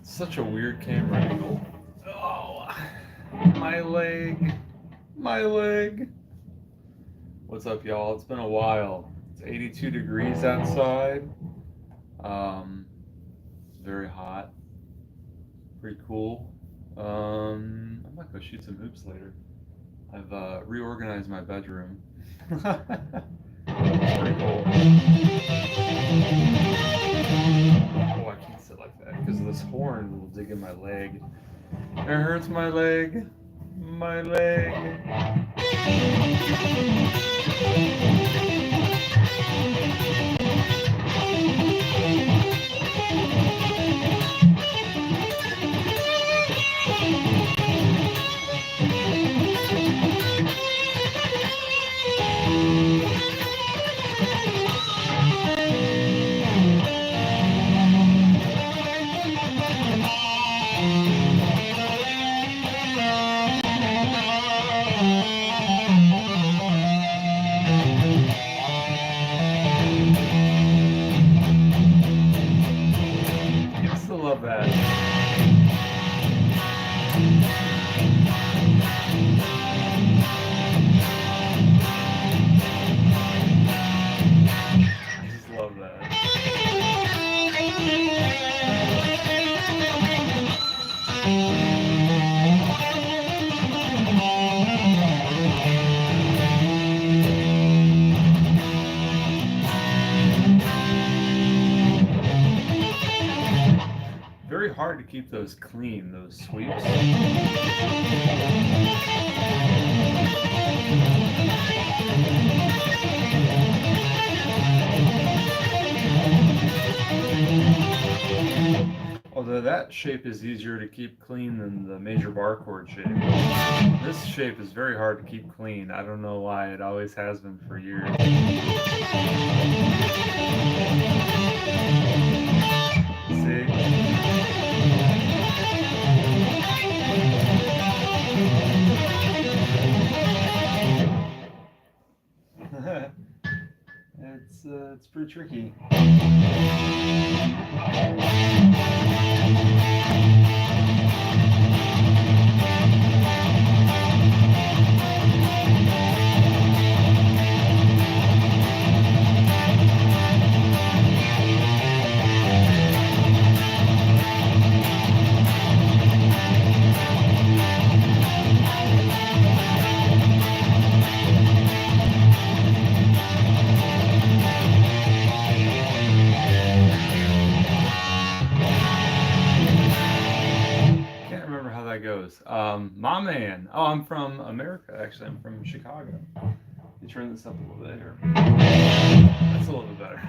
Such a weird camera angle. Oh, my leg. My leg. What's up, y'all? It's been a while. It's 82 degrees outside. Very hot. Pretty cool. I might go shoot some hoops later. I've reorganized my bedroom. It's pretty cool. Oh, I can't sit like that because this horn will dig in my leg. It hurts my leg. My leg. I still love that. I just love that. Very hard to keep those clean, those sweeps. Although that shape is easier to keep clean than the major bar chord shape. This shape is very hard to keep clean. I don't know why, it always has been for years. See? It's pretty tricky. Goes. My man. Oh, I'm from America, actually. I'm from Chicago. You turn this up a little bit here. That's a little bit better.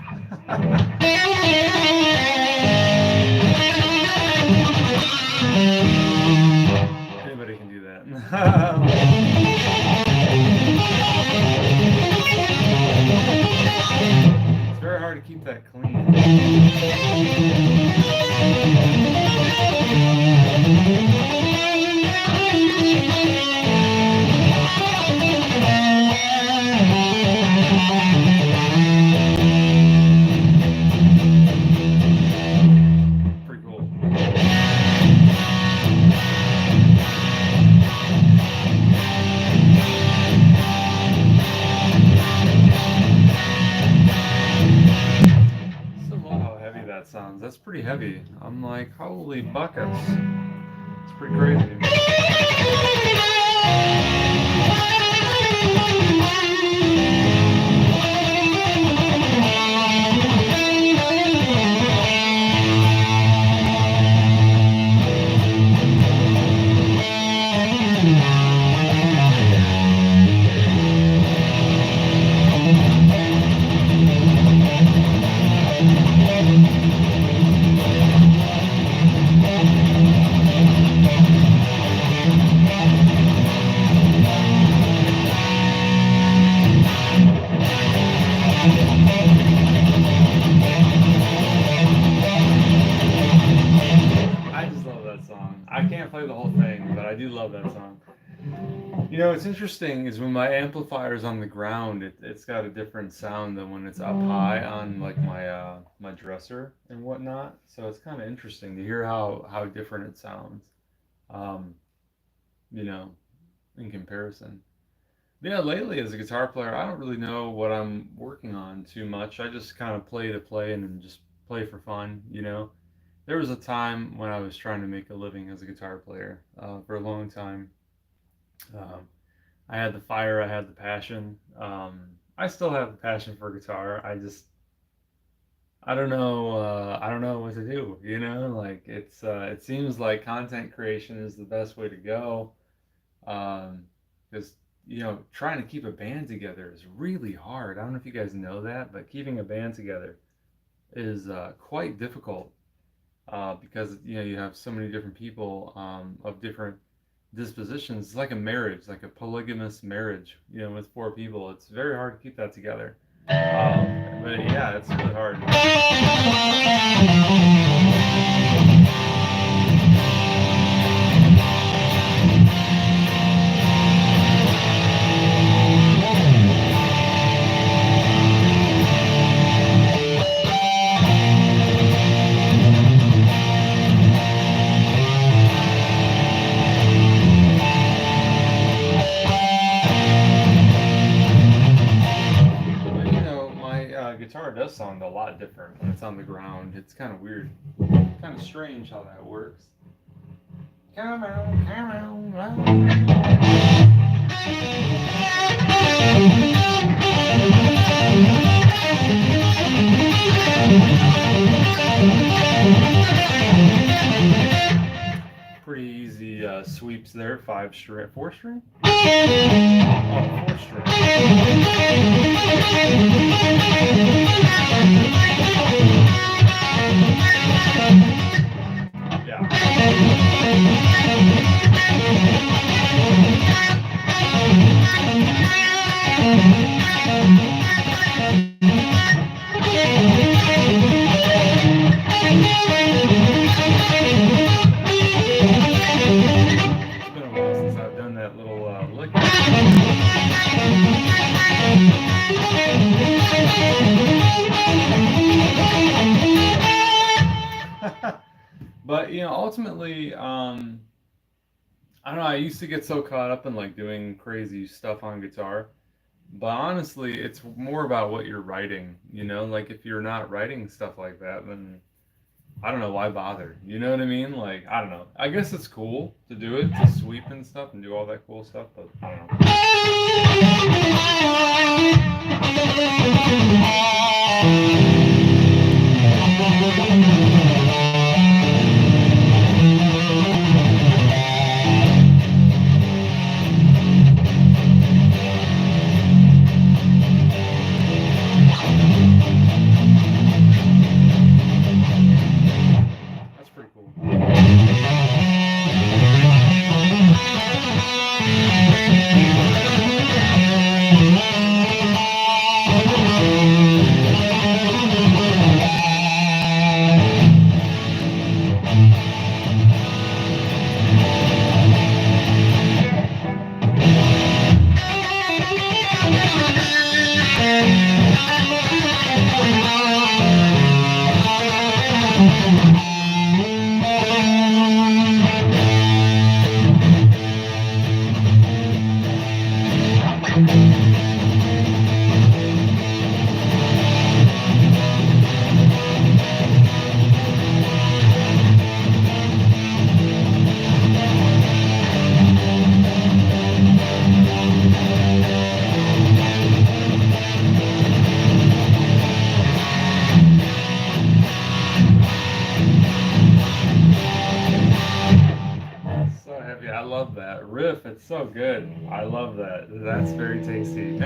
Anybody can do that. It's very hard to keep that clean. Pretty cool. Still love how heavy that sounds. That's pretty heavy. I'm like, holy buckets. It's pretty crazy. I just love that song. I can't play the whole thing, but I do love that song. You know, what's interesting is when my amplifier's on the ground, it's got a different sound than when it's up high on like my dresser and whatnot. So it's kind of interesting to hear how different it sounds. Um, you know, in comparison. Yeah, lately as a guitar player, I don't really know what I'm working on too much. I just kind of play to play and then just play for fun, you know. There was a time when I was trying to make a living as a guitar player for a long time. Um, I had the fire, I had the passion. I still have the passion for guitar. I don't know what to do. You know, like it seems like content creation is the best way to go. Because you know, trying to keep a band together is really hard. I don't know if you guys know that, but keeping a band together is quite difficult because you know you have so many different people of different dispositions. It's like a marriage, like a polygamous marriage. You know, with four people, it's very hard to keep that together. But yeah, it's really hard. But you know, my guitar does sound a lot different when it's on the ground. It's kind of weird, kind of strange how that works. Come on, come Pretty easy sweeps there. Five string, four string? Oh, four string. It's been a while since I've done that little lick. But you know, ultimately, I don't know. I used to get so caught up in like doing crazy stuff on guitar, but honestly, it's more about what you're writing. You know, like if you're not writing stuff like that, then I don't know why bother. You know what I mean? Like I don't know. I guess it's cool to do it, to sweep and stuff and do all that cool stuff, but I don't know. That's pretty cool. So heavy. I love that riff. It's so good. I love that. That's very tasty.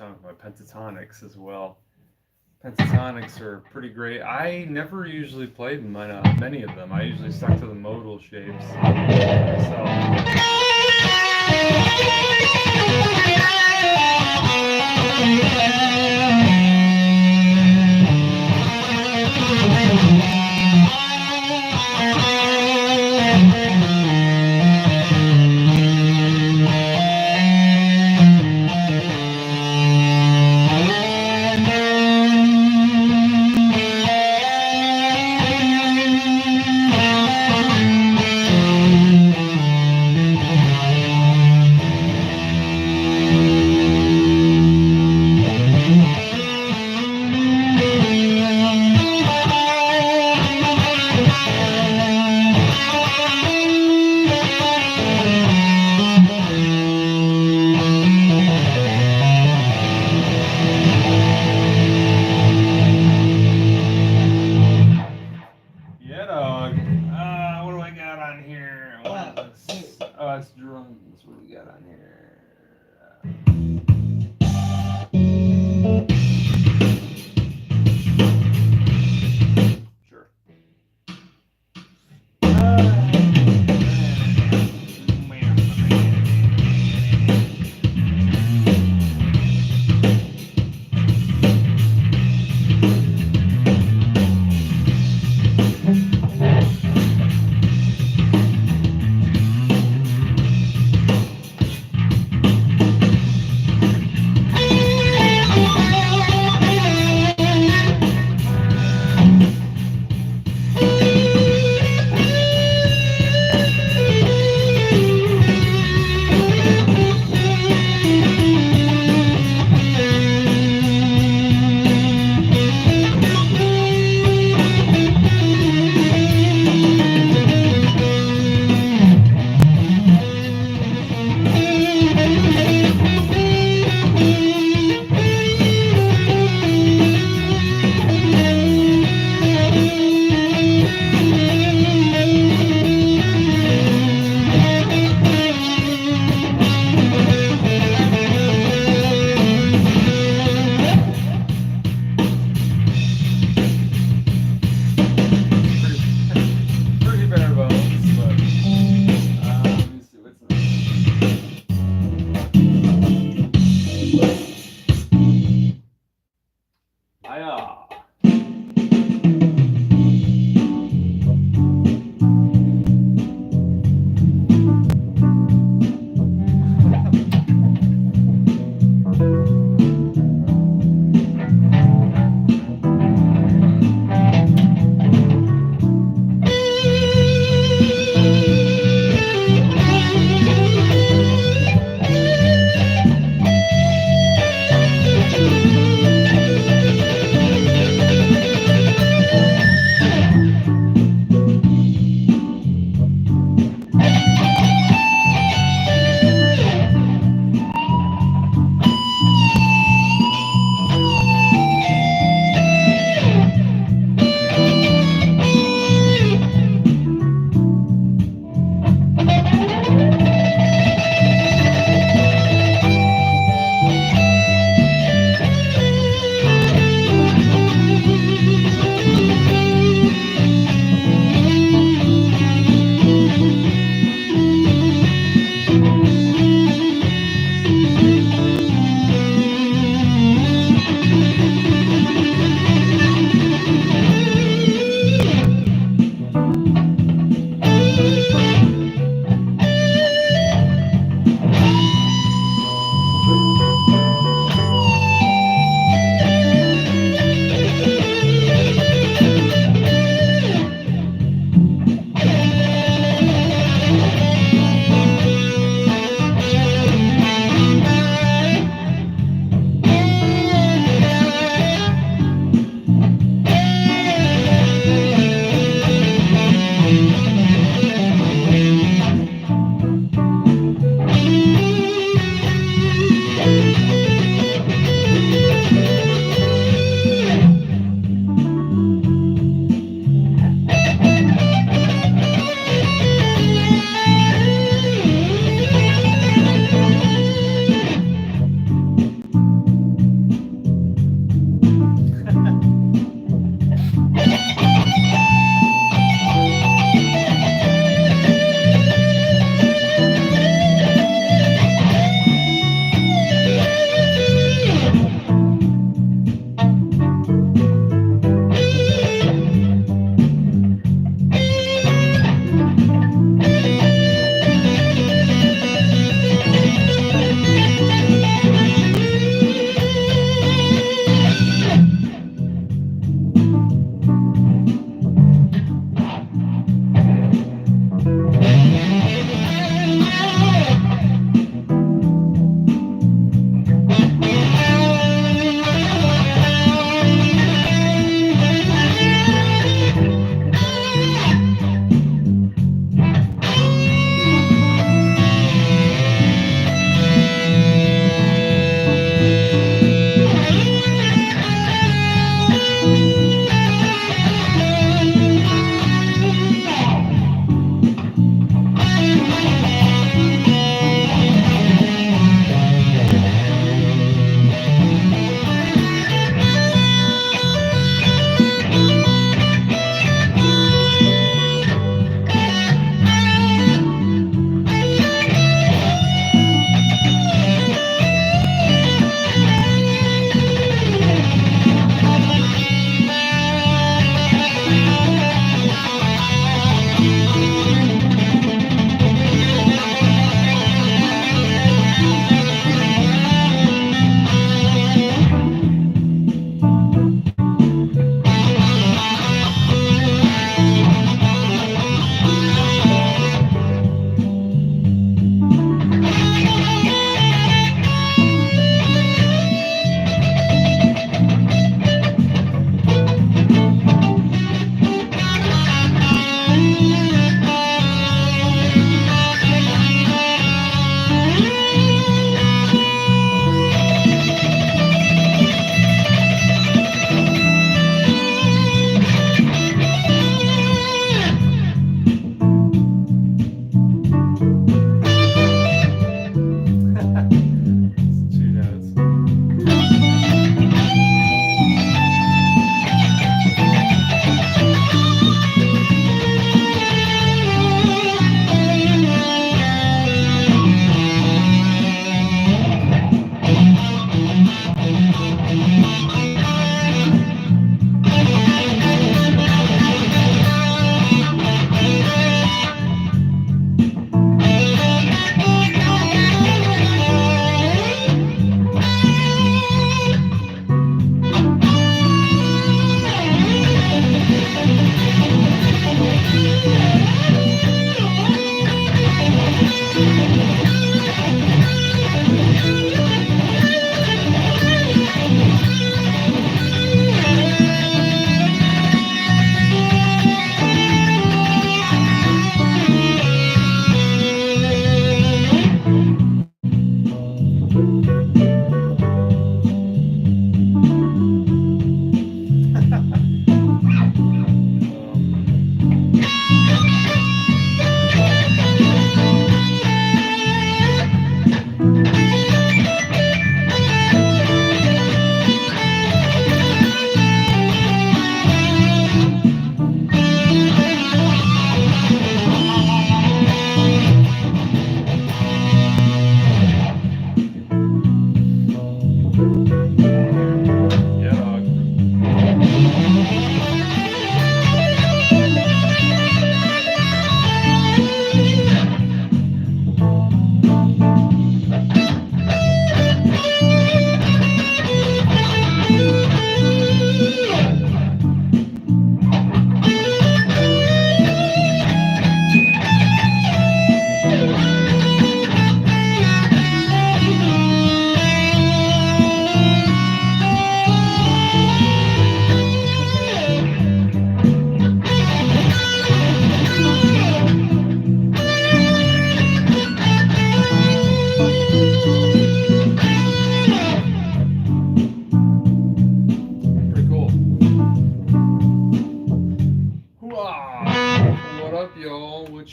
time with my pentatonics as well. Pentatonics are pretty great. I never usually played many of them. I usually stuck to the modal shapes. Yeah, dog. What do I got on here? Oh, it's drums. What do we got on here? Sure. Pretty bare bones, but let me see what's next.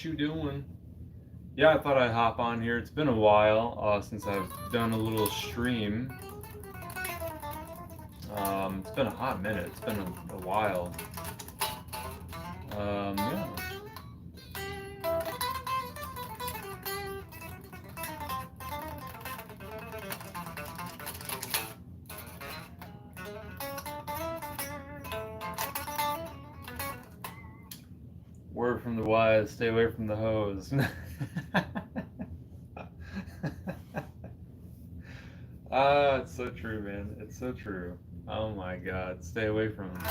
What you doing? Yeah, I thought I'd hop on here. It's been a while since I've done a little stream. It's been a hot minute. It's been a while. Yeah. Word from the wise, stay away from the hose. Ah, it's so true, man. It's so true. Oh my God, stay away from them.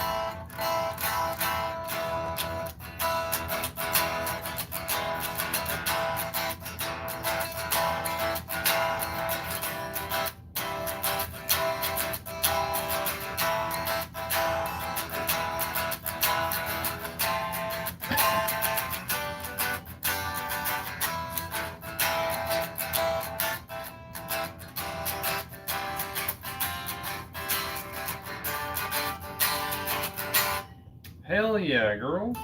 Hell yeah, girl.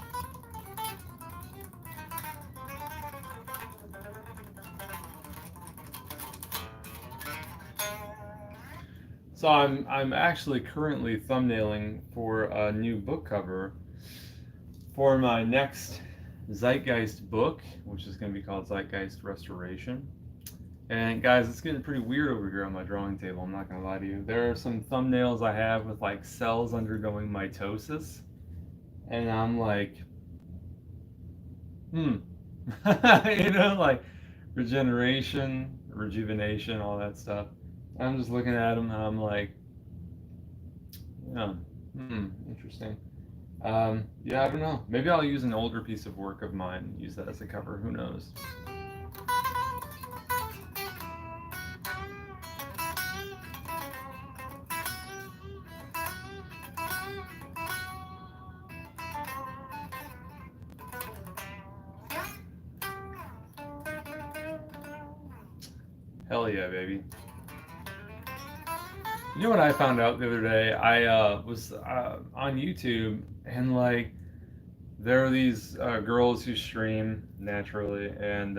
So I'm actually currently thumbnailing for a new book cover for my next Zeitgeist book, which is going to be called Zeitgeist Restoration. And guys, it's getting pretty weird over here on my drawing table. I'm not going to lie to you. There are some thumbnails I have with like cells undergoing mitosis, and I'm like, you know, like regeneration, rejuvenation, all that stuff. I'm just looking at them and I'm like, yeah, interesting. Yeah, I don't know. Maybe I'll use an older piece of work of mine and use that as a cover. Who knows? Hell yeah, baby. You know what I found out the other day? I was on YouTube, and like there are these girls who stream naturally, and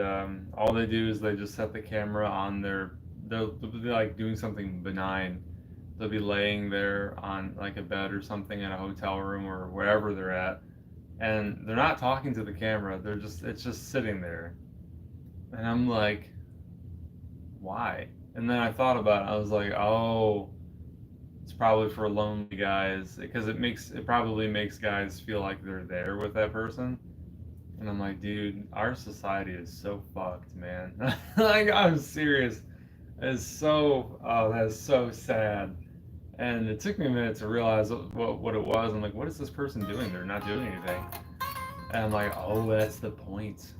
all they do is they just set the camera on they'll be like doing something benign. They'll be laying there on like a bed or something in a hotel room or wherever they're at, and they're not talking to the camera. It's just sitting there, and I'm like, why? And then I thought about it. I was like, oh, it's probably for lonely guys because it probably makes guys feel like they're there with that person. And I'm like, dude, our society is so fucked, man. Like, I'm serious. That's so sad. And it took me a minute to realize what it was. I'm like, what is this person doing? They're not doing anything. And I'm like, oh, that's the point.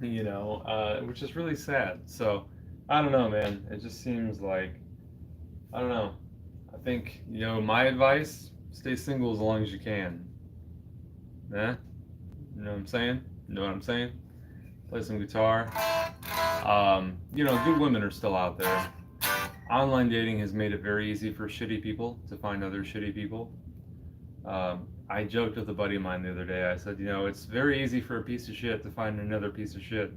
You know, which is really sad. So, I don't know, man. It just seems like, I don't know. I think, my advice, stay single as long as you can. Eh? You know what I'm saying? You know what I'm saying? Play some guitar. Good women are still out there. Online dating has made it very easy for shitty people to find other shitty people. I joked with a buddy of mine the other day. I said, it's very easy for a piece of shit to find another piece of shit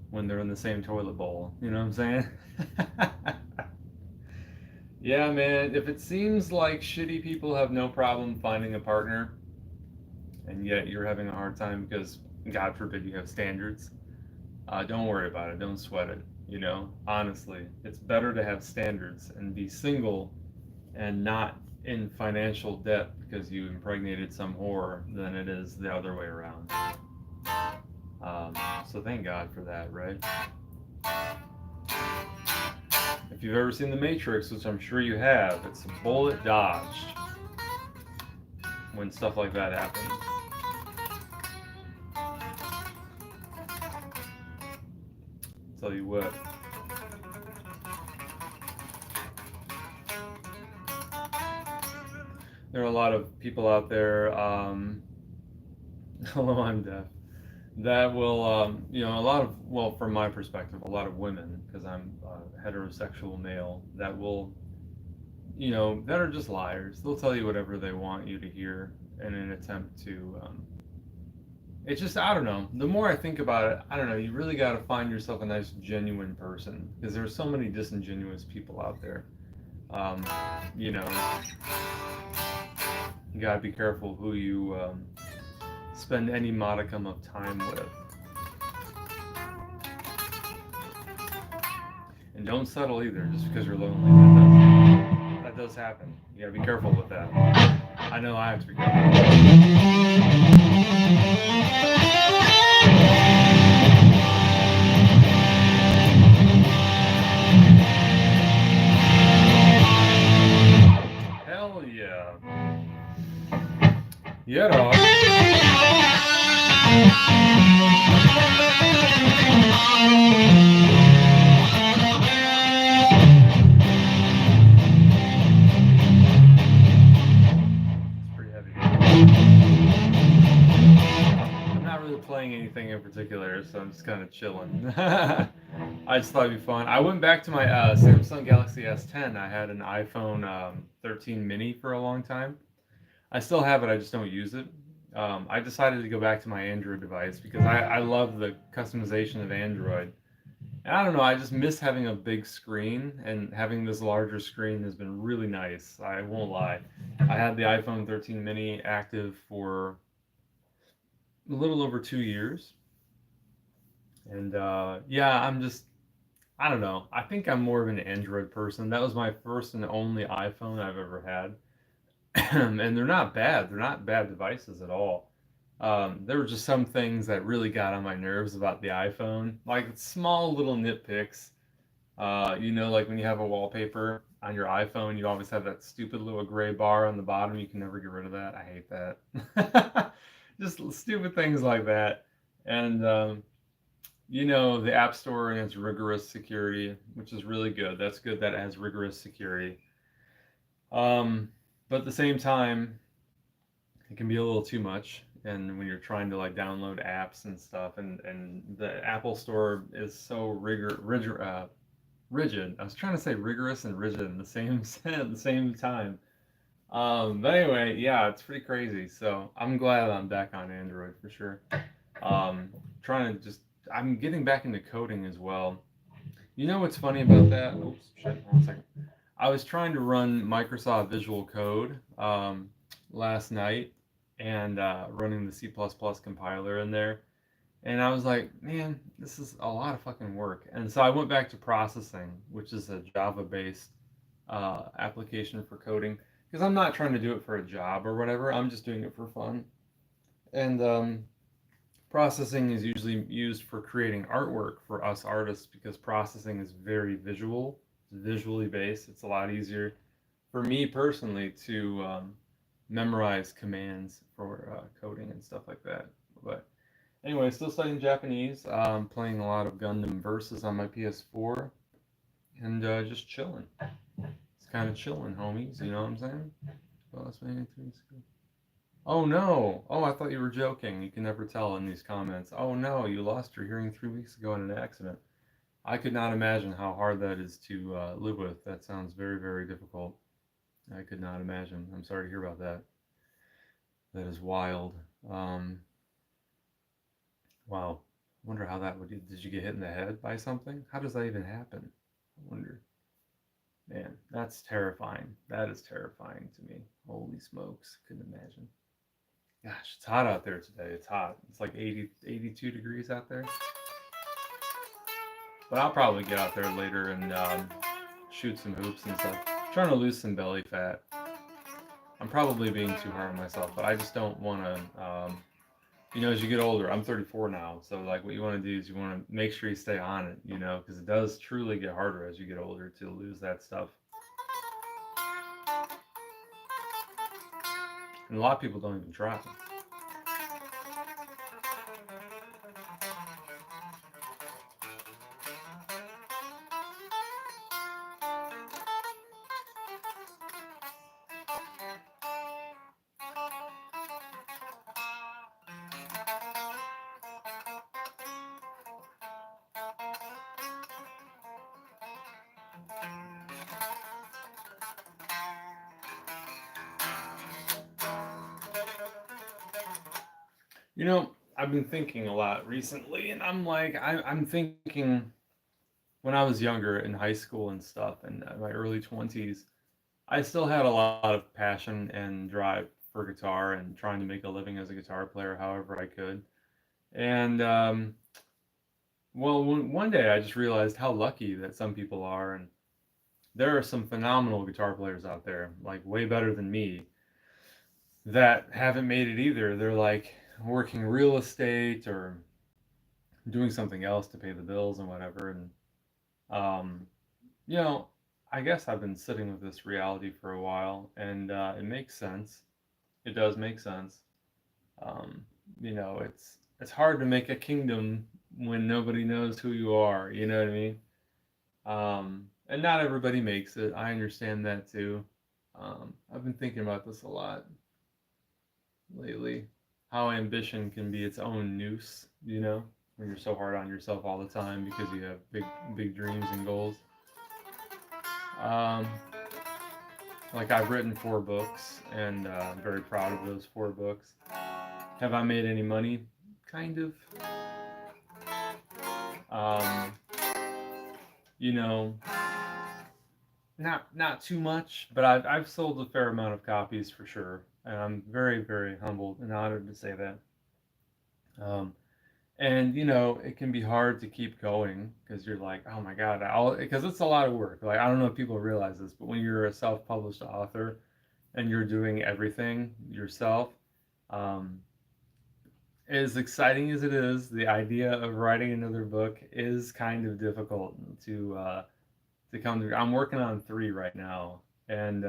when they're in the same toilet bowl. You know what I'm saying? Yeah, man. If it seems like shitty people have no problem finding a partner, and yet you're having a hard time because, God forbid, you have standards, don't worry about it. Don't sweat it. Honestly, it's better to have standards and be single and not in financial debt because you impregnated some whore than it is the other way around. So thank God for that, right? If you've ever seen The Matrix, which I'm sure you have, it's a bullet dodged when stuff like that happens. Tell you what. There are a lot of people out there, although I'm deaf, that will, from my perspective, a lot of women, because I'm a heterosexual male, that will, that are just liars. They'll tell you whatever they want you to hear, in an attempt to. It's just, I don't know. The more I think about it, I don't know. You really got to find yourself a nice, genuine person because there's so many disingenuous people out there. Um, you know, you got to be careful who you spend any modicum of time with. And don't settle either just because you're lonely. That does happen. You gotta be careful with that. I know I have to be careful. Hell yeah. Yeah, dog. It's pretty heavy. I'm not really playing anything in particular, so I'm just kind of chilling. I just thought it'd be fun. I went back to my Samsung Galaxy S10. I had an iPhone 13 mini for a long time. I still have it, I just don't use it. I decided to go back to my Android device because I love the customization of Android. And I don't know, I just miss having a big screen, and having this larger screen has been really nice. I won't lie. I had the iPhone 13 mini active for a little over 2 years. And yeah, I don't know. I think I'm more of an Android person. That was my first and only iPhone I've ever had. And they're not bad. They're not bad devices at all. There were just some things that really got on my nerves about the iPhone, like small little nitpicks. Like when you have a wallpaper on your iPhone, you always have that stupid little gray bar on the bottom. You can never get rid of that. I hate that. Just stupid things like that. And the App Store and its rigorous security, which is really good. That's good that it has rigorous security. But at the same time, it can be a little too much. And when you're trying to like download apps and stuff, and the Apple Store is so rigid. I was trying to say rigorous and rigid in the same at the same time. But anyway, yeah, it's pretty crazy. So I'm glad I'm back on Android for sure. Trying to just I'm getting back into coding as well. You know what's funny about that? Oops, shit, 1 second. I was trying to run Microsoft Visual Code last night and running the C++ compiler in there. And I was like, man, this is a lot of fucking work. And so I went back to processing, which is a Java-based application for coding, because I'm not trying to do it for a job or whatever. I'm just doing it for fun. And processing is usually used for creating artwork for us artists because processing is very visual, it's visually based. It's a lot easier for me personally to memorize commands for coding and stuff like that. But anyway, still studying Japanese. Playing a lot of Gundam Versus on my PS4 and just chilling. It's kind of chilling, homies. You know what I'm saying? Well, that's my 3 weeks ago. Oh no! Oh, I thought you were joking. You can never tell in these comments. Oh no, you lost your hearing 3 weeks ago in an accident. I could not imagine how hard that is to live with. That sounds very, very difficult. I could not imagine. I'm sorry to hear about that. That is wild. Um, wow. I wonder how that would. Did you get hit in the head by something? How does that even happen? I wonder. Man, that's terrifying. That is terrifying to me. Holy smokes. Couldn't imagine. Gosh, it's hot out there today. It's hot. It's like 80, 82 degrees out there. But I'll probably get out there later and shoot some hoops and stuff. I'm trying to lose some belly fat. I'm probably being too hard on myself, but I just don't want to. As you get older, I'm 34 now, so like what you want to do is you want to make sure you stay on it, because it does truly get harder as you get older to lose that stuff. And a lot of people don't even try. You know, I've been thinking a lot recently, and I'm thinking when I was younger in high school and stuff, and my early 20s, I still had a lot of passion and drive for guitar and trying to make a living as a guitar player however I could. And well, one day I just realized how lucky that some people are, and there are some phenomenal guitar players out there, like way better than me, that haven't made it either. They're like working real estate or doing something else to pay the bills and whatever. And um, you know, I guess I've been sitting with this reality for a while, and it makes sense. It does make sense. Um, it's hard to make a kingdom when nobody knows who you are. You know what I mean? And not everybody makes it. I understand that too. I've been thinking about this a lot lately. How ambition can be its own noose. When you're so hard on yourself all the time because you have big dreams and goals. Um, like I've written 4 books, and I'm very proud of those 4 books. Have I made any money? Kind of. Um, you know, not too much, but I've sold a fair amount of copies for sure, and I'm very humbled and honored to say that. Um, and it can be hard to keep going because you're like, oh my god, because it's a lot of work. Like I don't know if people realize this, but when you're a self-published author and you're doing everything yourself, um, as exciting as it is, the idea of writing another book is kind of difficult to come through. I'm working on 3 right now, and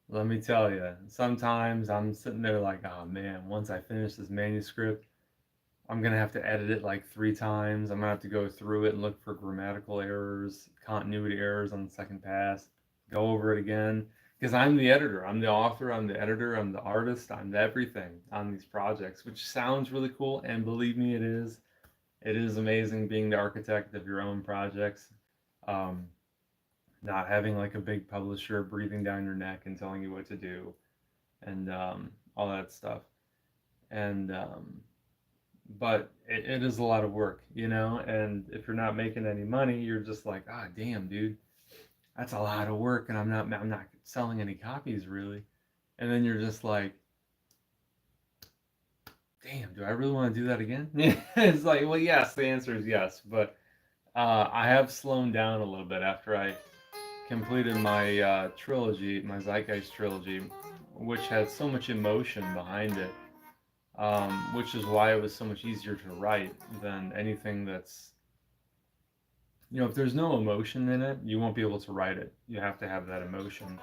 let me tell you, sometimes I'm sitting there like, oh man, once I finish this manuscript, I'm gonna have to edit it like 3 times. I'm gonna have to go through it and look for grammatical errors, continuity errors on the second pass, go over it again. Because I'm the editor, I'm the author, I'm the editor, I'm the artist, I'm the everything on these projects, which sounds really cool. And believe me, it is. It is amazing being the architect of your own projects. Um, Not having like a big publisher breathing down your neck and telling you what to do, and all that stuff. And but it is a lot of work, and if you're not making any money, you're just like, ah, damn, dude, that's a lot of work, and I'm not selling any copies really. And then you're just like, damn, do I really want to do that again? It's like, well, yes, the answer is yes, but I have slowed down a little bit after I completed my trilogy, my Zeitgeist trilogy, which had so much emotion behind it, which is why it was so much easier to write than anything that's, if there's no emotion in it, you won't be able to write it. You have to have that emotion.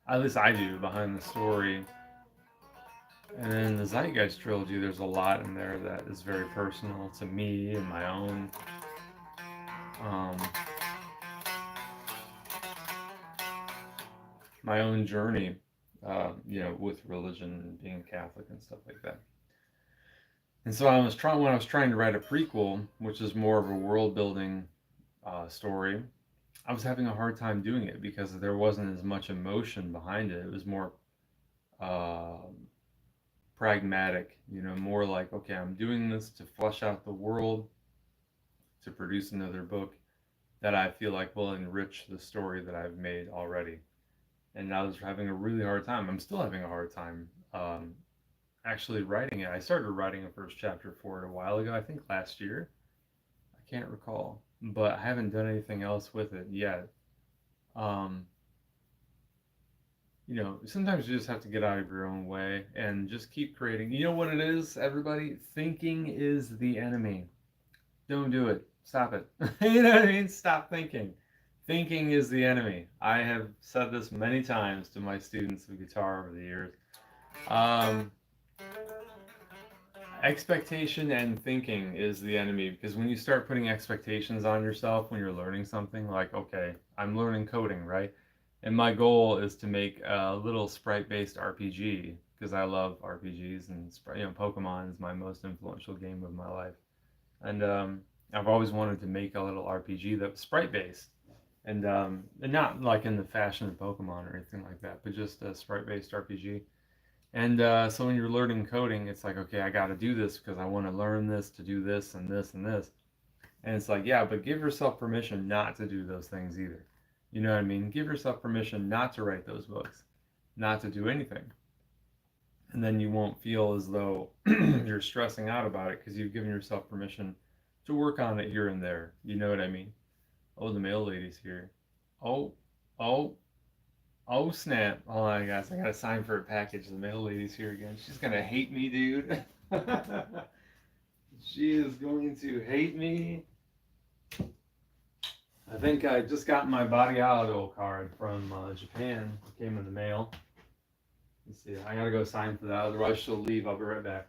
At least I do behind the story. And in the Zeitgeist trilogy, there's a lot in there that is very personal to me and um, my own journey, with religion and being Catholic and stuff like that. And so when I was trying to write a prequel, which is more of a world building story, I was having a hard time doing it because there wasn't as much emotion behind it. It was more uh, pragmatic, more like, okay, I'm doing this to flesh out the world, to produce another book that I feel like will enrich the story that I've made already. And I was having a really hard time. I'm still having a hard time actually writing it. I started writing a first chapter for it a while ago, I think last year. I can't recall, but I haven't done anything else with it yet. Um, Sometimes you just have to get out of your own way and just keep creating. You know what it is, everybody? Thinking is the enemy. Don't do it. Stop it. You know what I mean? Stop thinking. Thinking is the enemy. I have said this many times to my students of guitar over the years. Um, Expectation and thinking is the enemy because when you start putting expectations on yourself when you're learning something, like, okay, I'm learning coding, right? And my goal is to make a little sprite-based RPG because I love RPGs, and Pokemon is my most influential game of my life. And I've always wanted to make a little RPG that was sprite-based, and not like in the fashion of Pokemon or anything like that, but just a sprite-based RPG. And so when you're learning coding, it's like, okay, I got to do this because I want to learn this to do this and this and this. And it's like, yeah, but give yourself permission not to do those things either. You know what I mean? Give yourself permission not to write those books, not to do anything. And then you won't feel as though you're stressing out about it because you've given yourself permission to work on it here and there. You know what I mean? Oh, the mail lady's here. Oh, oh, oh, snap. Hold on, guys. I got to sign for a package. The mail lady's here again. She's going to hate me, dude. She is going to hate me. I think I just got my Body Aldo card from Japan. It came in the mail. Let's see. I gotta go sign for that, otherwise she'll leave. I'll be right back.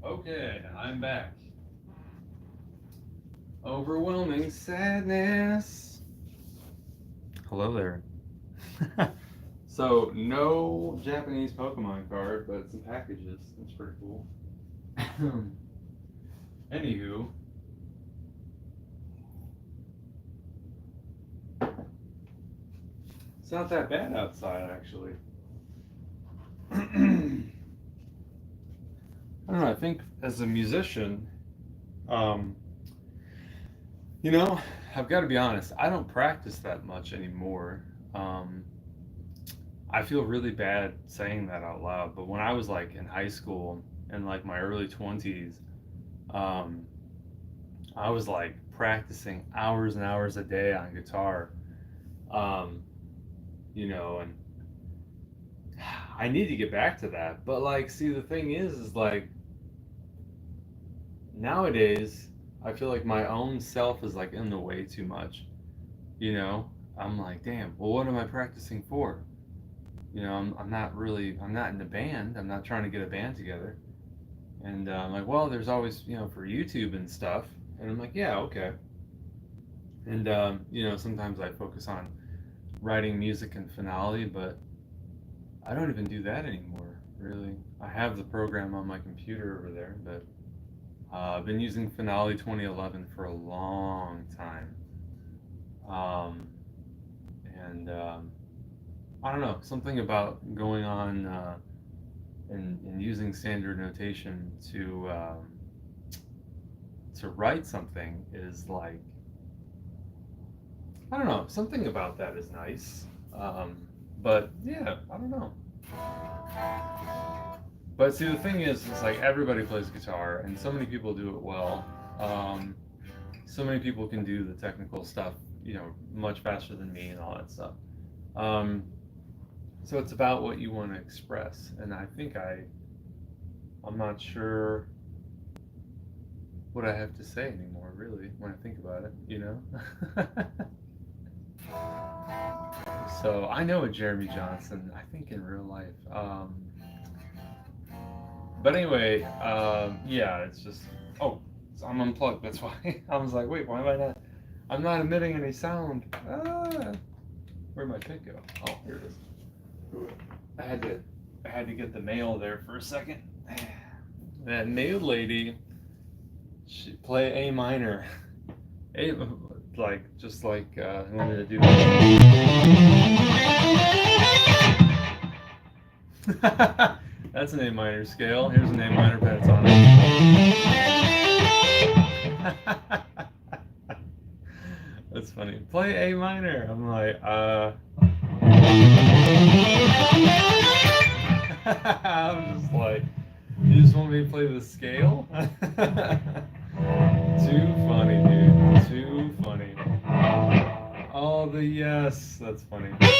Okay, I'm back. Overwhelming sadness. Hello there. So, no Japanese Pokemon card, but some packages. That's pretty cool. Anywho, it's not that bad outside, actually. I don't know, I think as a musician, um, you know, I've got to be honest, I don't practice that much anymore. Um, I feel really bad saying that out loud, but when I was like in high school in like my early 20s, um, I was like practicing hours and hours a day on guitar. Um, and I need to get back to that. But like, see, the thing is like nowadays, I feel like my own self is like in the way too much. You know, I'm like, damn, well, what am I practicing for? I'm not in a band. I'm not trying to get a band together. And I'm like, well, there's always, for YouTube and stuff. And I'm like, yeah, okay. And, sometimes I focus on writing music and finale, but I don't even do that anymore, really. I have the program on my computer over there, but I've been using Finale 2011 for a long time. Um, and I don't know, something about going on and using standard notation to write something is like, I don't know, something about that is nice. But yeah, I don't know. But see, the thing is, it's like everybody plays guitar, and so many people do it well. So many people can do the technical stuff, much faster than me and all that stuff. Um, so it's about what you want to express, and I think I'm not sure what I have to say anymore, really, when I think about it. So I know a Jeremy Johnson, I think in real life. But anyway, yeah, it's just, oh, so I'm unplugged, that's why. I was like, wait, why am I not, I'm not emitting any sound. Where'd my pick go? Oh, here it is. I had to get the mail there for a second. That mail lady, she play A minor. Just like who wanted to do that. That's an A minor scale. Here's an A minor pentatonic. That's funny. Play A minor. I'm like, I'm just like, you just want me to play the scale? Too funny, dude. Too funny. Oh, the yes. That's funny. Yeah.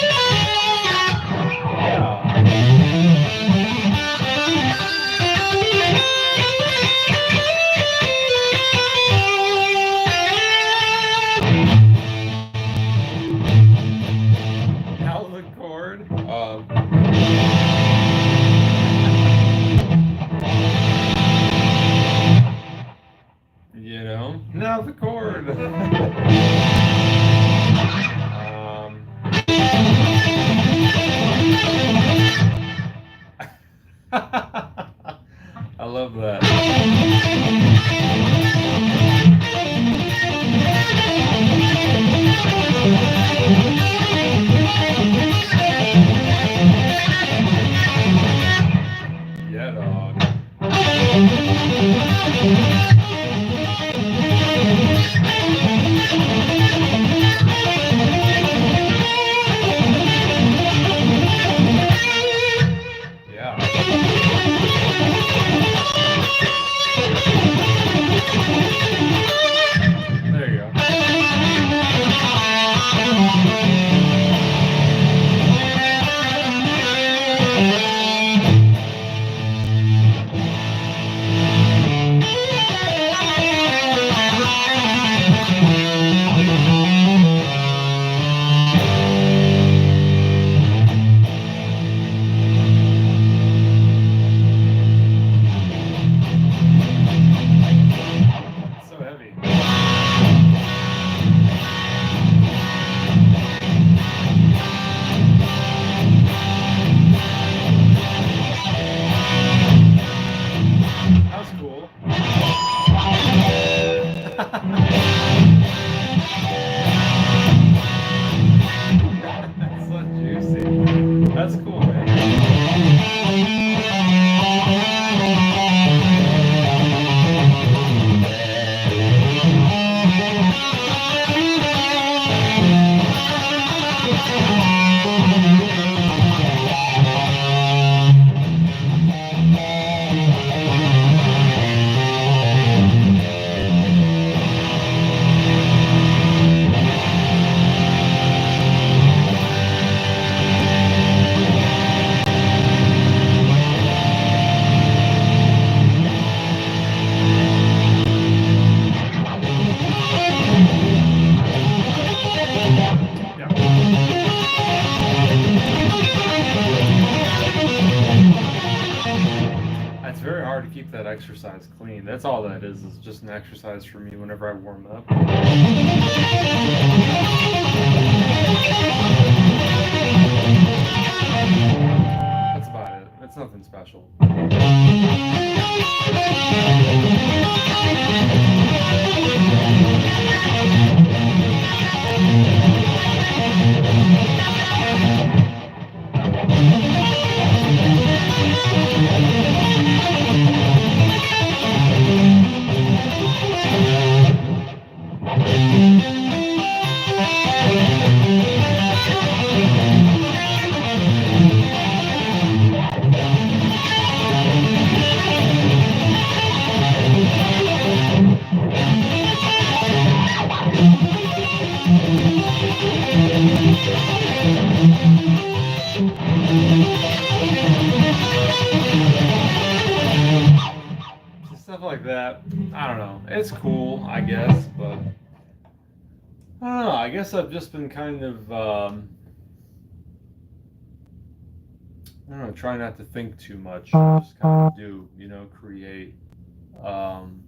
Now the chord. Now the chord. I love that. Yeah, dog. There you go. So heavy. That was cool. That's so juicy. That's cool, man. It's very hard to keep that exercise clean. That's all that is just an exercise for me whenever I warm up. That's about it. It's nothing special. So stuff like that. I don't know. It's cool, I guess, but I don't know. I guess I've just been kind of, I don't know, try not to think too much. Just kind of do, create. Um,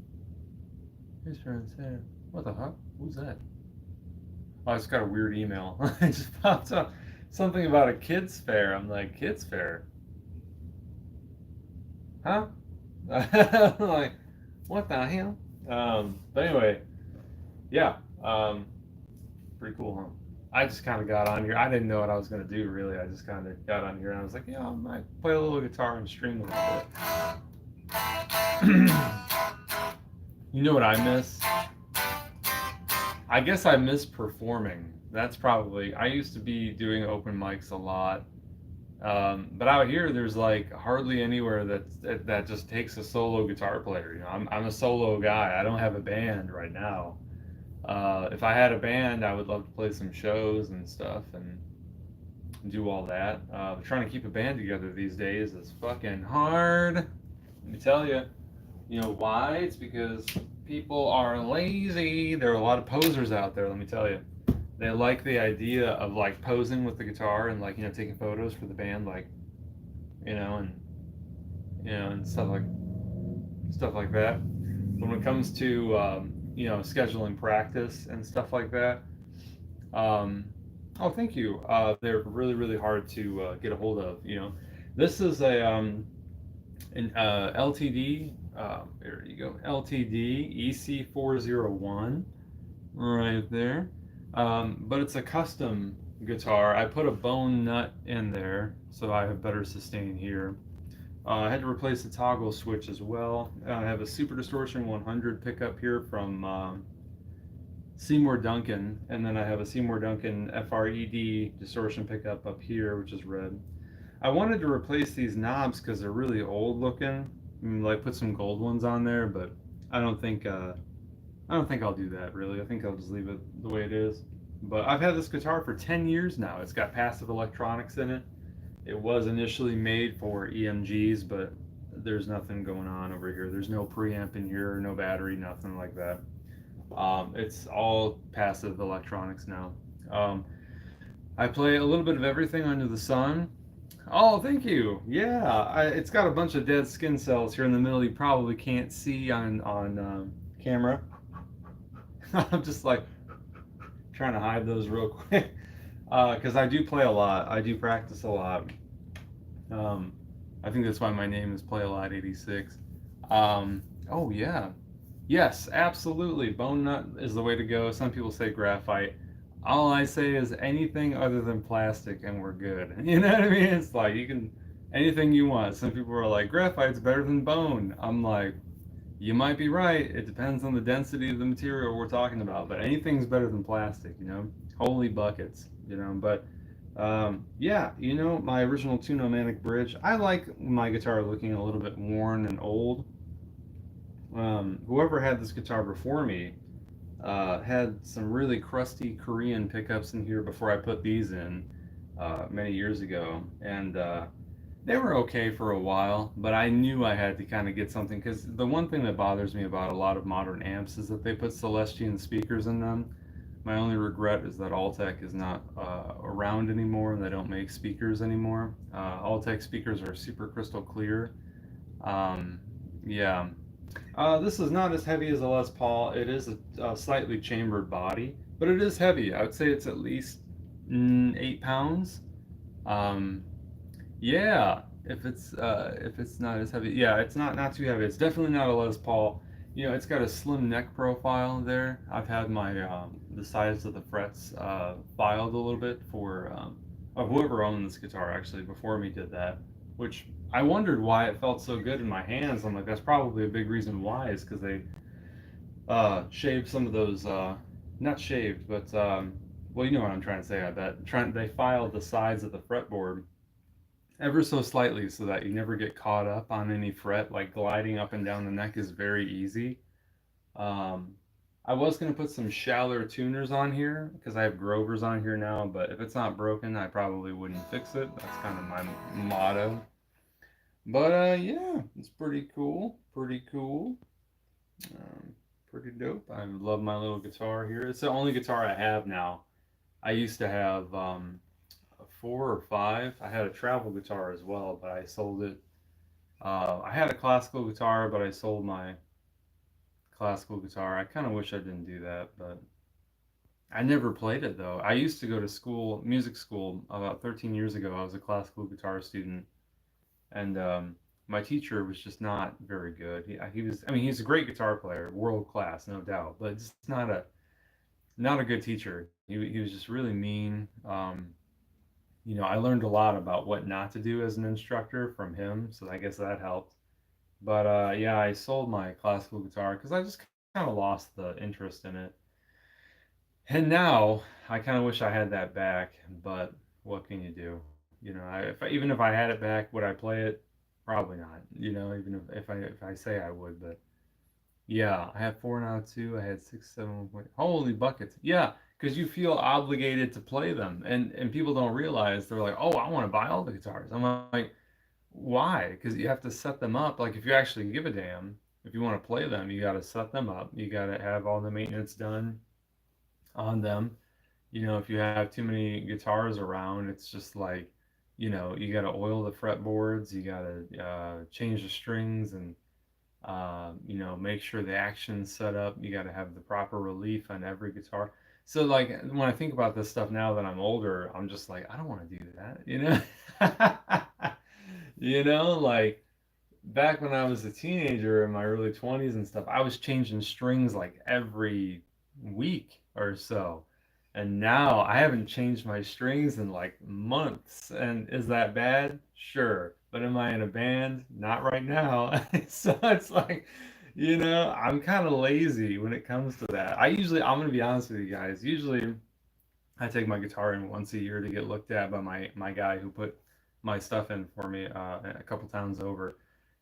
His friend said, "What the heck? Who's that?" Oh, I just got a weird email. It just popped up. Something about a kids fair. I'm like, kids fair? Huh? I'm like, what the hell? But anyway, yeah. Pretty cool, huh? I just kind of got on here. I didn't know what I was gonna do really. I just kind of got on here and I was like, yeah, I might play a little guitar and stream a little bit. You know what I miss? I guess I miss performing. That's probably. I used to be doing open mics a lot, but out here there's like hardly anywhere that just takes a solo guitar player. I'm a solo guy. I don't have a band right now. If I had a band, I would love to play some shows and stuff and do all that. Trying to keep a band together these days is fucking hard. Let me tell you. You know why? It's because people are lazy. There are a lot of posers out there, let me tell you. They like the idea of like posing with the guitar and like, taking photos for the band, like, and and stuff like that. But when it comes to scheduling practice and stuff like that, um, oh, thank you. They're really, really hard to get a hold of. This is an LTD. There you go, LTD EC401, right there. But it's a custom guitar. I put a bone nut in there so I have better sustain here. I had to replace the toggle switch as well. I have a Super Distortion 100 pickup here from Seymour Duncan, and then I have a Seymour Duncan FRED distortion pickup up here, which is red. I wanted to replace these knobs because they're really old looking. Like put some gold ones on there, but I don't think I'll do that really. I think I'll just leave it the way it is. But I've had this guitar for 10 years now. It's got passive electronics in it. It was initially made for EMGs, but there's nothing going on over here. There's no preamp in here, no battery, nothing like that. It's all passive electronics now. Um, I play a little bit of everything under the sun. Oh, thank you. Yeah, it's got a bunch of dead skin cells here in the middle. You probably can't see on camera. I'm just like trying to hide those real quick because I do play a lot. I do practice a lot. Um, I think that's why my name is Play a Lot 86. Oh yeah, yes, absolutely. Bone nut is the way to go. Some people say graphite. All I say is anything other than plastic, and we're good. You know what I mean? It's like you can anything you want. Some people are like graphite's better than bone. I'm like, you might be right. It depends on the density of the material we're talking about, but anything's better than plastic. Holy buckets. But yeah, my original Two-No-Manic bridge. I like my guitar looking a little bit worn and old. Whoever had this guitar before me had some really crusty Korean pickups in here before I put these in many years ago, and they were okay for a while, but I knew I had to kind of get something because the one thing that bothers me about a lot of modern amps is that they put Celestion speakers in them. My only regret is that Altec is not around anymore and they don't make speakers anymore. Altec speakers are super crystal clear. Yeah. This is not as heavy as a Les Paul. It is a slightly chambered body, but it is heavy. I would say it's at least 8 pounds. Um, yeah, if it's not as heavy, yeah, it's not too heavy. It's definitely not a Les Paul. It's got a slim neck profile there. I've had my the size of the frets filed a little bit for whoever owned this guitar actually before me did that, which I wondered why it felt so good in my hands. I'm like, that's probably a big reason why is because they shaved some of those, not shaved, but well, you know what I'm trying to say. I bet they filed the sides of the fretboard ever so slightly so that you never get caught up on any fret. Like gliding up and down the neck is very easy. Um, I was gonna put some shallower tuners on here because I have Grovers on here now, but if it's not broken, I probably wouldn't fix it. That's kind of my motto. But yeah, it's pretty cool. Pretty cool. Um, Pretty dope. I love my little guitar here. It's the only guitar I have now. I used to have four or five. I had a travel guitar as well, but I sold it. I had a classical guitar, but I sold my classical guitar. I kind of wish I didn't do that, but I never played it though. I used to go to school, music school, about 13 years ago. I was a classical guitar student, and my teacher was just not very good. He was, I mean, he's a great guitar player, world class, no doubt, but just not a good teacher. He was just really mean. I learned a lot about what not to do as an instructor from him, so I guess that helped. But yeah, I sold my classical guitar because I just kind of lost the interest in it. And now I kind of wish I had that back, but what can you do? Even if I had it back, would I play it? Probably not. Even if I say I would, but yeah, I have four now too. I had six, seven. Holy buckets! Yeah, because you feel obligated to play them, and people don't realize they're like, oh, I want to buy all the guitars. I'm like, why? Because you have to set them up. Like if you actually give a damn, if you want to play them, you got to set them up. You got to have all the maintenance done on them. If you have too many guitars around, it's just like, you got to oil the fretboards, you got to change the strings, and make sure the action's set up. You got to have the proper relief on every guitar. So like when I think about this stuff now that I'm older, I'm just like, I don't want to do that. Like back when I was a teenager in my early 20s and stuff, I was changing strings like every week or so. And now I haven't changed my strings in like months. And is that bad? Sure. But am I in a band? Not right now. So it's like, I'm kind of lazy when it comes to that. I'm going to be honest with you guys. Usually I take my guitar in once a year to get looked at by my guy who put my stuff in for me a couple towns over.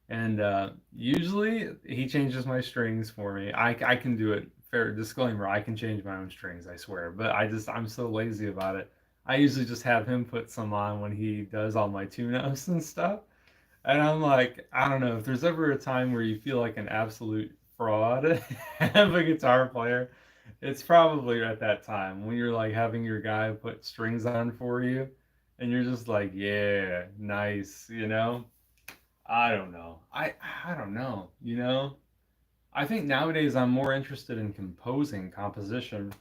And usually he changes my strings for me. I can do it. Fair disclaimer, I can change my own strings, I swear. But I'm so lazy about it. I usually just have him put some on when he does all my tune-ups and stuff. And I'm like, I don't know, if there's ever a time where you feel like an absolute fraud of a guitar player, it's probably at that time when you're like having your guy put strings on for you, and you're just like, yeah, nice. I don't know. I don't know. I think nowadays I'm more interested in composition.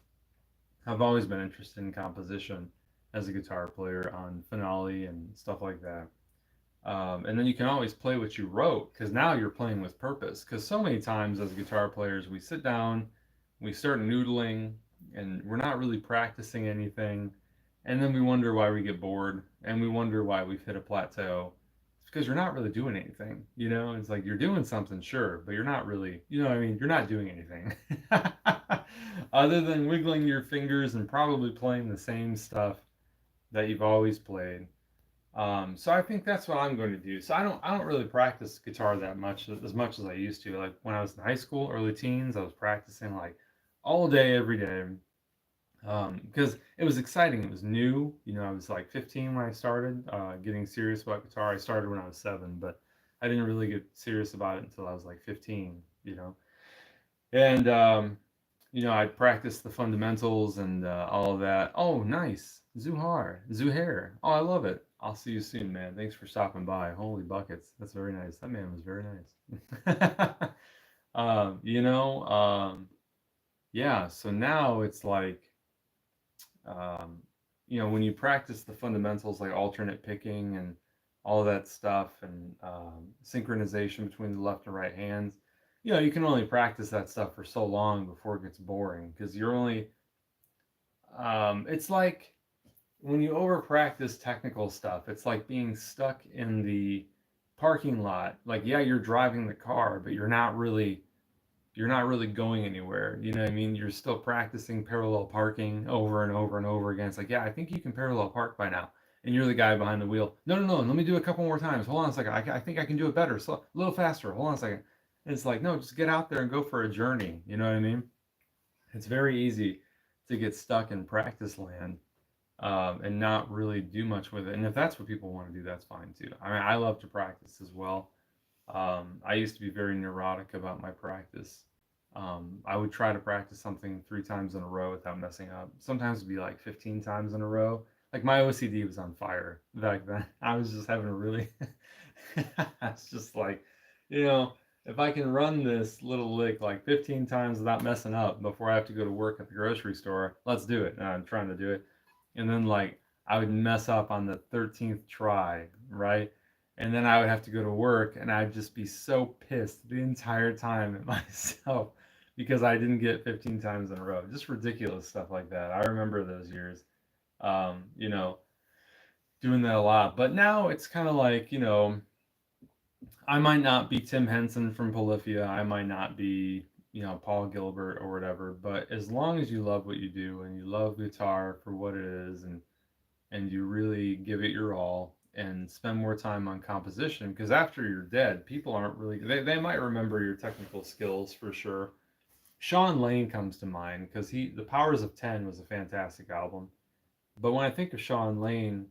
I've always been interested in composition as a guitar player on finale and stuff like that. And then you can always play what you wrote because now you're playing with purpose. Because so many times as guitar players, we sit down, we start noodling, and we're not really practicing anything. And then we wonder why we get bored and we wonder why we've hit a plateau. It's because you're not really doing anything. It's like you're doing something, sure, but you're not really, what I mean? You're not doing anything other than wiggling your fingers and probably playing the same stuff that you've always played. So I think that's what I'm going to do. So I don't really practice guitar that much as I used to. Like when I was in high school, early teens, I was practicing like all day, every day, because it was exciting. It was new. I was like 15 when I started getting serious about guitar. I started when I was 7, but I didn't really get serious about it until I was like 15. And I'd practice the fundamentals and all of that. Oh, nice. Zuhair. Oh, I love it. I'll see you soon, man. Thanks for stopping by. Holy buckets. That's very nice. That man was very nice. um, you know, um, yeah, so now it's like, um, when you practice the fundamentals like alternate picking and all of that stuff and synchronization between the left and right hands, you can only practice that stuff for so long before it gets boring because it's like when you over practice technical stuff, it's like being stuck in the parking lot. Like, yeah, you're driving the car, but you're not really going anywhere. You know what I mean? You're still practicing parallel parking over and over and over again. It's like, yeah, I think you can parallel park by now. And you're the guy behind the wheel. No, no, no. Let me do it a couple more times. Hold on a second. I think I can do it better. A little faster. Hold on a second. And it's like, no, just get out there and go for a journey. You know what I mean? It's very easy to get stuck in practice land, and not really do much with it. And if that's what people want to do, that's fine too. I mean, I love to practice as well. I used to be very neurotic about my practice. I would try to practice something 3 times in a row without messing up. Sometimes it'd be like 15 times in a row. Like my OCD was on fire back then. I was just having a really, it's just like, you know, if I can run this little lick like 15 times without messing up before I have to go to work at the grocery store, let's do it. And I'm trying to do it. And then like I would mess up on the 13th try, right? And then I would have to go to work and I'd just be so pissed the entire time at myself because I didn't get 15 times in a row. Just ridiculous stuff like that. I remember those years, you know, doing that a lot. But now it's kind of like, you know, I might not be Tim Henson from Polyphia. I might not be, you know, Paul Gilbert or whatever. But as long as you love what you do and you love guitar for what it is, and you really give it your all and spend more time on composition, because after you're dead, people aren't really, they might remember your technical skills for sure. Sean Lane comes to mind because The Powers of 10 was a fantastic album. But when I think of Sean Lane,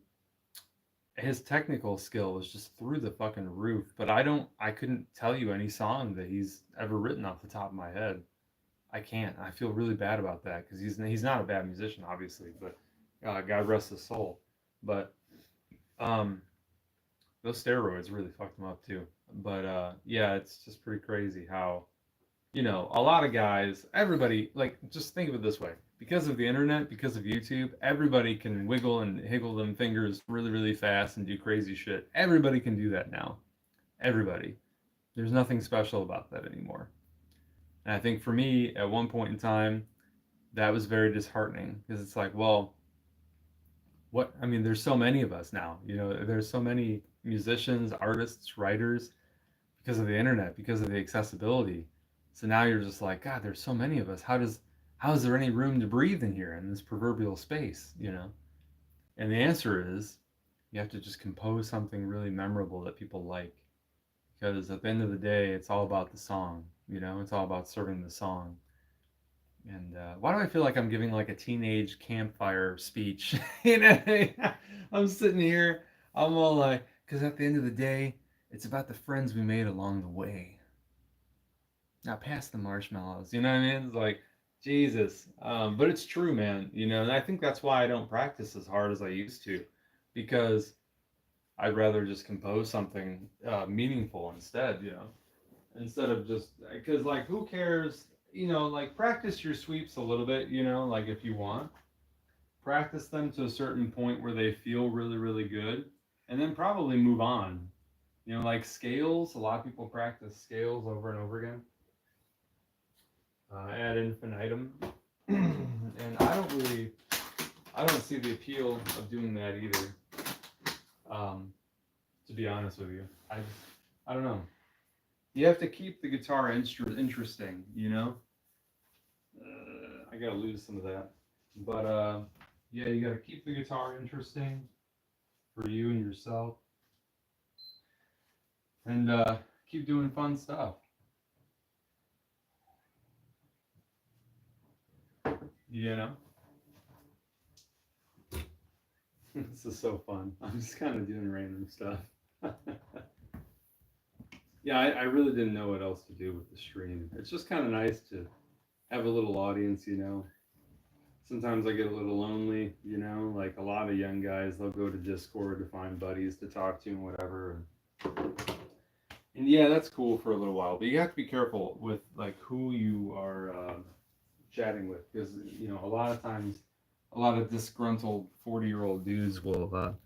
his technical skill is just through the fucking roof. But I couldn't tell you any song that he's ever written off the top of my head. I can't. I feel really bad about that because he's not a bad musician, obviously, but God rest his soul. But um, those steroids really fucked him up too. But yeah, it's just pretty crazy how, you know, a lot of guys, everybody, like, just think of it this way. Because of the internet, because of YouTube, everybody can wiggle and higgle them fingers really, really fast and do crazy shit. Everybody can do that now. Everybody. There's nothing special about that anymore. And I think for me, at one point in time, that was very disheartening because it's like, well, what? I mean, there's so many of us now. You know, there's so many musicians, artists, writers because of the internet, because of the accessibility. So now you're just like, God, there's so many of us. How is there any room to breathe in here in this proverbial space, you know? And the answer is you have to just compose something really memorable that people like. Because at the end of the day, it's all about the song, you know? It's all about serving the song. And why do I feel like I'm giving like a teenage campfire speech? You know, I'm sitting here, I'm all like, because at the end of the day, it's about the friends we made along the way. Not past the marshmallows, you know what I mean? It's like, Jesus. But it's true, man. You know, and I think that's why I don't practice as hard as I used to, because I'd rather just compose something meaningful instead, you know, instead of just, because like, who cares? You know, like practice your sweeps a little bit, you know, like if you want, practice them to a certain point where they feel really, really good, and then probably move on. You know, like scales, a lot of people practice scales over and over again, ad infinitum. And I don't see the appeal of doing that either. To be honest with you, I don't know. You have to keep the guitar interesting, you know. I gotta lose some of that, but yeah, you gotta keep the guitar interesting for you and yourself, and keep doing fun stuff. You know, this is so fun. I'm just kind of doing random stuff. Yeah, I really didn't know what else to do with the stream. It's just kind of nice to have a little audience, you know. Sometimes I get a little lonely, you know, like a lot of young guys, they'll go to Discord to find buddies to talk to and whatever. And yeah, that's cool for a little while, but you have to be careful with like who you are chatting with, because you know a lot of times, a lot of disgruntled 40-year-old dudes will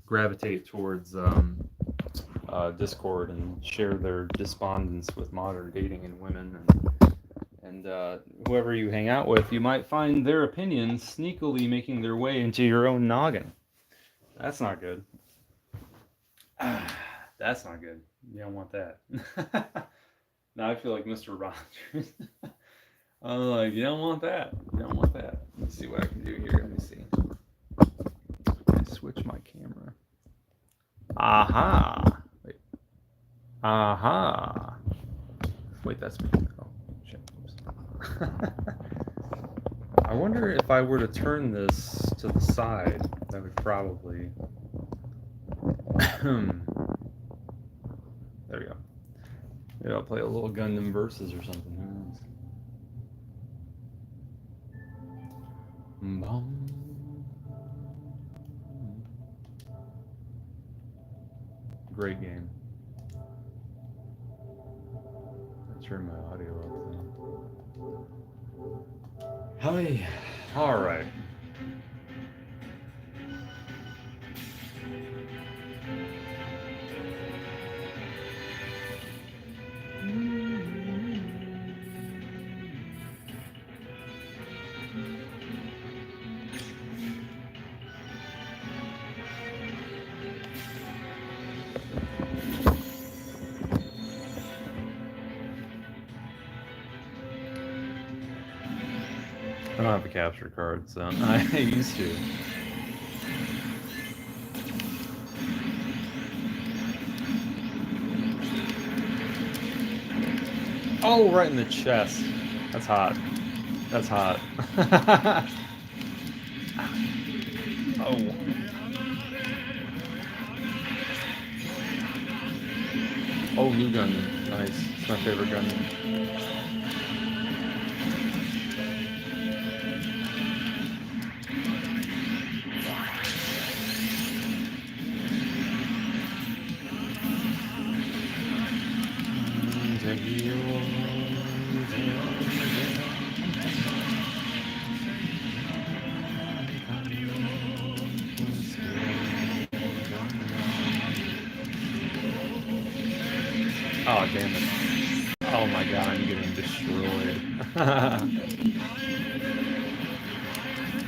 gravitate towards Discord and share their despondence with modern dating and women, and whoever you hang out with, you might find their opinions sneakily making their way into your own noggin. That's not good. That's not good. You don't want that. Now I feel like Mr. Rogers. I'm like, you don't want that. You don't want that. Let's see what I can do here. Let me see. I switch my camera. Aha. Wait. Aha. Wait, that's me. Oh, shit. Oops. I wonder if I were to turn this to the side, that would probably... There we go. Maybe I'll play a little Gundam Versus or something. Great game. Let's turn my audio up. Hi. All right. I don't have a capture card, so I used to. Oh, right in the chest. That's hot. That's hot. Oh. Oh, new Gundam. Nice. It's my favorite Gundam. Oh, damn it. Oh my god, I'm getting destroyed.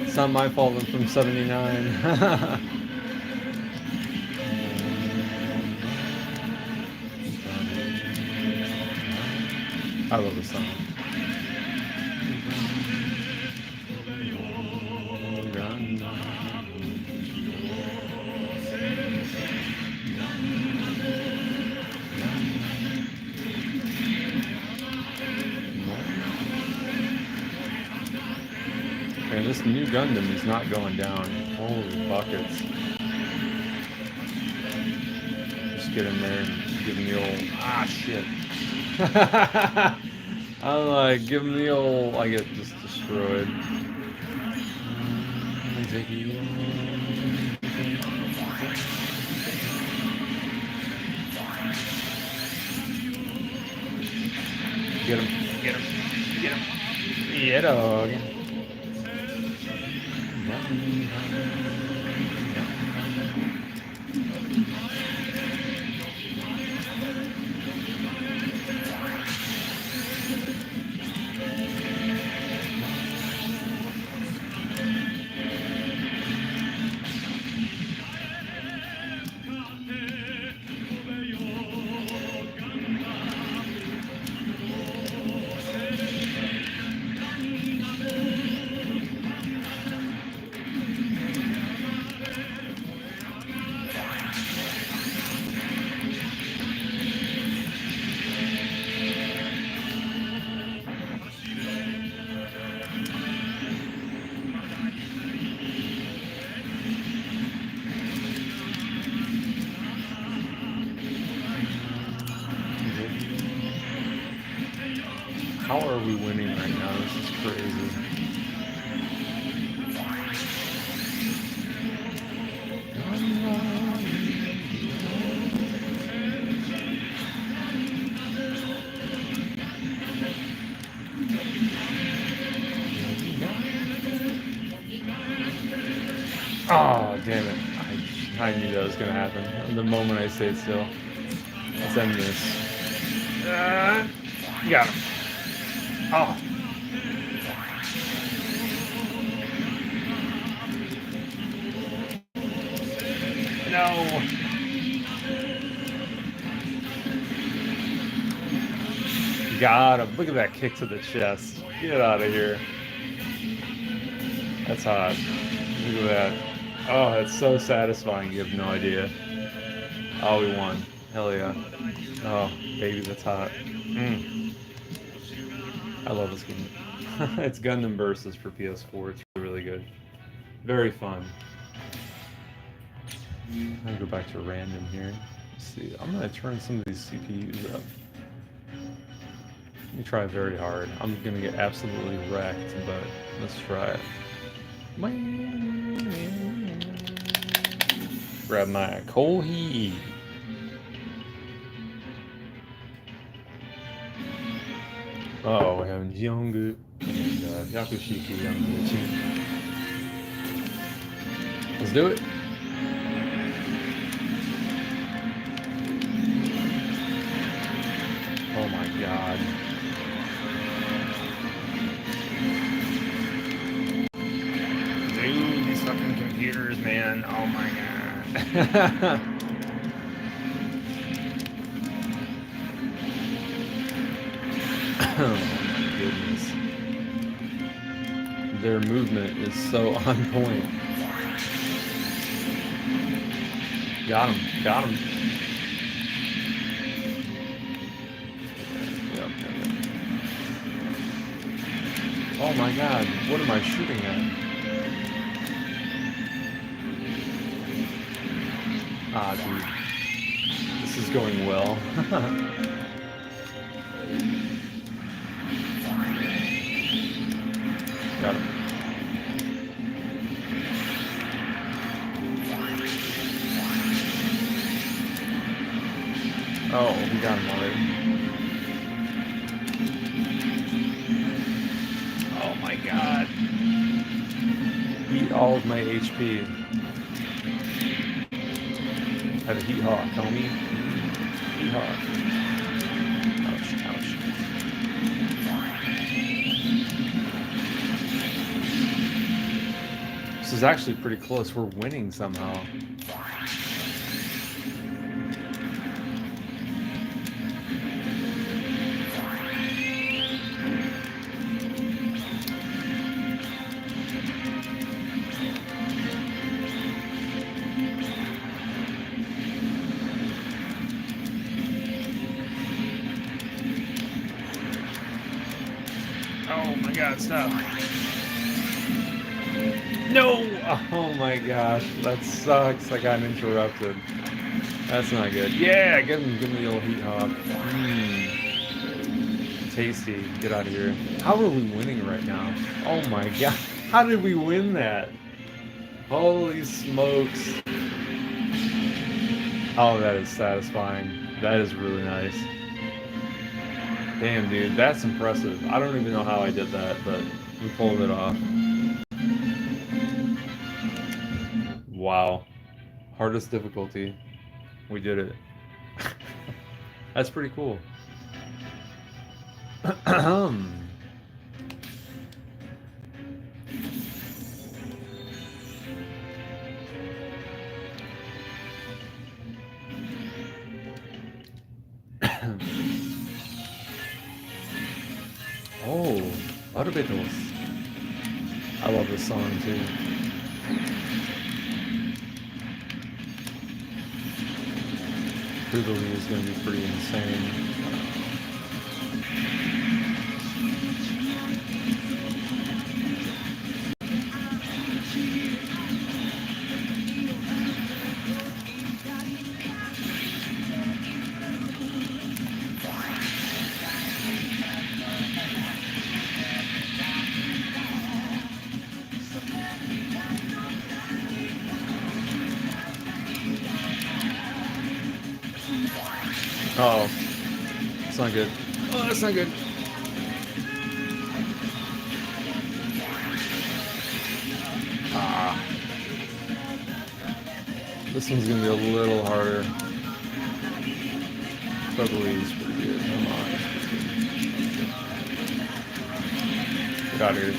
It's not my fault I'm from 79. I love this song. And this new Gundam is not going down. Holy buckets. Just get in there and give him the old, shit. I'm like, give him the old, I get just destroyed. Get him, get him, get him. Yeah, dog. How are we winning right now? This is crazy. Oh, damn it. I knew that was going to happen. The moment I stayed still. Let's end this. Got him. Oh. No. Got him. Look at that kick to the chest. Get out of here. That's hot. Look at that. Oh, it's so satisfying. You have no idea. Oh, we won. Hell yeah. Oh, baby, that's hot. I love this game. It's Gundam Versus for PS4. It's really good. Very fun. I'm gonna go back to random here. Let's see. I'm gonna turn some of these CPUs up. Let me try very hard. I'm gonna get absolutely wrecked, but let's try it. Grab my coal heat. Oh, we have Jiongu and Yakushiki on the team. Let's do it. Oh my god. Dude, these fucking computers, man. Oh my god. Oh my goodness. Their movement is so on point. Got him. Got him. Yep. Oh my god. What am I shooting at? Ah, dude. This is going well. Got him. Oh, we got him already. Oh my god. Eat all of my HP. I have a heat hawk, homie. Heat hawk. Ouch, ouch. This is actually pretty close. We're winning somehow. Oh my god, stop. No! Oh my gosh, that sucks. I got interrupted. That's not good. Yeah, give me the old heat hawk. Tasty. Get out of here. How are we winning right now? Oh my god. How did we win that? Holy smokes. Oh, that is satisfying. That is really nice. Damn, dude, that's impressive. I don't even know how I did that, but we pulled it off. Wow. Hardest difficulty. We did it. That's pretty cool. Oh, Barbados. I love this song too. Italy is going to be pretty insane. Oh, it's not good. Oh, that's not good. Ah. This one's gonna be a little harder. Probably is pretty good. Come on. Get out of here.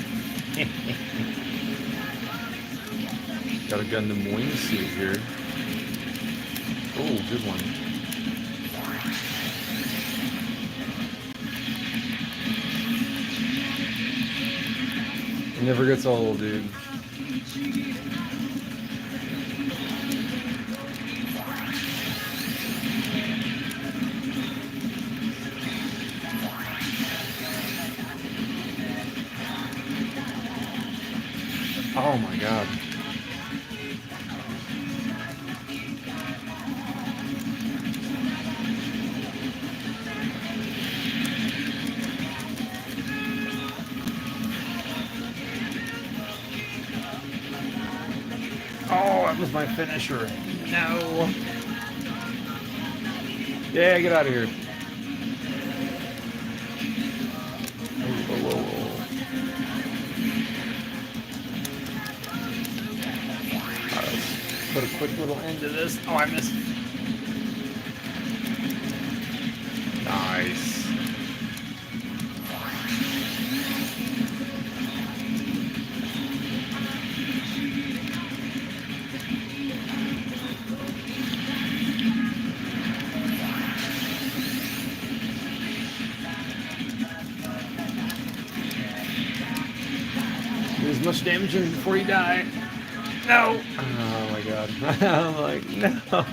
Got a Gundam wingsuit here. Oh, good one. It never gets old, dude. Oh my god. Oh, that was my finisher. No. Yeah, get out of here. Whoa, whoa, whoa. Alright, let's put a quick little end to this. Oh, I missed. Nice. Do as much damage before you die. No! Oh my god. I'm like, no.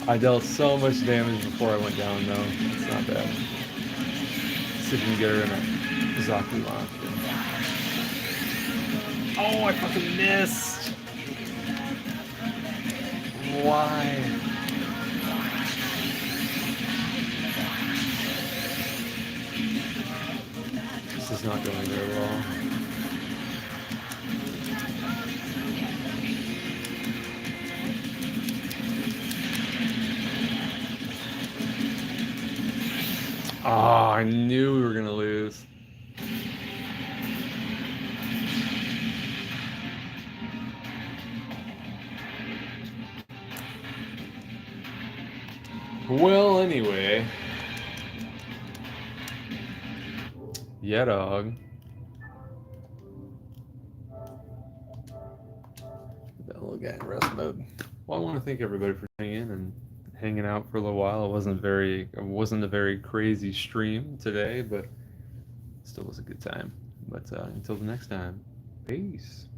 I dealt so much damage before I went down, though. It's not bad. Let's see if we can get her in a Zaku lock. Oh, I fucking missed! Why? This is not going very well. Oh, I knew we were gonna lose. Well, anyway. Yeah, dog. That little guy in rest mode. Well, I want to thank everybody for tuning in and hanging out for a little while. It wasn't a very crazy stream today, but still was a good time. But until the next time, peace.